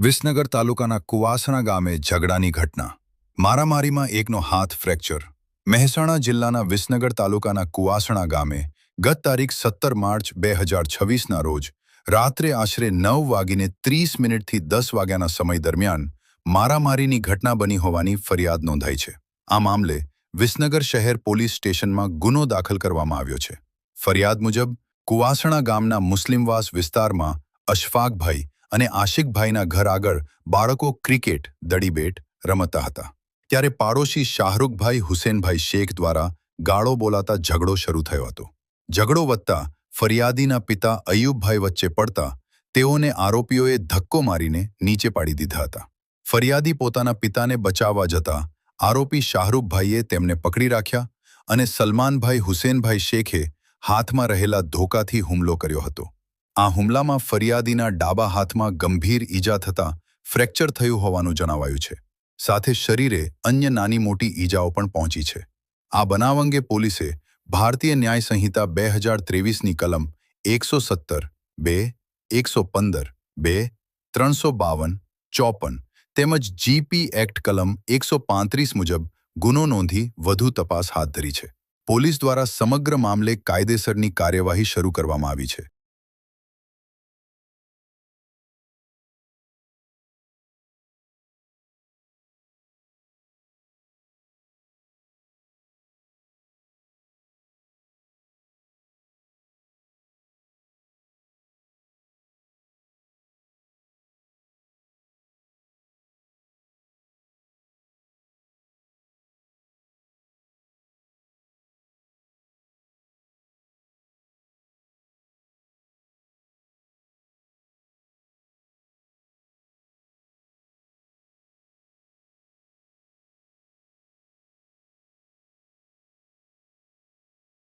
વિસનગર તાલુકાના કુવાસણા ગામે ઝઘડાની ઘટના. મારામારીમાં એકનો હાથ ફ્રેક્ચર. મહેસાણા જિલ્લાના વિસનગર તાલુકાના કુવાસણા ગામે ગત તારીખ 17 માર્ચ 2026ના રોજ રાત્રે આશરે 9:30 થી 10 વાગ્યાના સમય દરમિયાન મારામારીની ઘટના બની હોવાની ફરિયાદ નોંધાઈ છે. આ મામલે વિસનગર શહેર પોલીસ સ્ટેશનમાં ગુનો દાખલ કરવામાં આવ્યો છે. ફરિયાદ મુજબ કુવાસણા ગામના મુસ્લિમવાસ વિસ્તારમાં અશફાકભાઈ અને આશિકભાઈના ઘર આગળ બાળકો ક્રિકેટ દડીબેટ રમતા હતા. ત્યારે પાડોશી શાહરૂખભાઈ હુસેનભાઈ શેખ દ્વારા ગાળો બોલાતા ઝઘડો શરૂ થયો હતો. ઝઘડો વધતા ફરિયાદીના પિતા અયુબભાઈ વચ્ચે પડતા તેઓને આરોપીઓએ ધક્કો મારીને નીચે પાડી દીધા હતા. ફરિયાદી પોતાના પિતાને બચાવવા જતા આરોપી શાહરૂખભાઈએ તેમને પકડી રાખ્યા અને સલમાનભાઈ હુસેનભાઈ શેખે હાથમાં રહેલા ધોકાથી હુમલો કર્યો હતો. આ હુમલામાં ફરિયાદીના ડાબા હાથમાં ગંભીર ઈજા થતાં ફ્રેક્ચર થયું હોવાનું જણાવાયું છે. સાથે શરીરે અન્ય નાની મોટી ઈજાઓ પણ પહોંચી છે. આ બનાવ અંગે પોલીસે ભારતીય ન્યાય સંહિતા 2023ની કલમ 117, 2, 115, 2, 352, 54 તેમજ જીપી એક્ટ કલમ 135 મુજબ ગુનો નોંધી વધુ તપાસ હાથ ધરી છે. પોલીસ દ્વારા સમગ્ર મામલે કાયદેસરની કાર્યવાહી શરૂ કરવામાં આવી છે.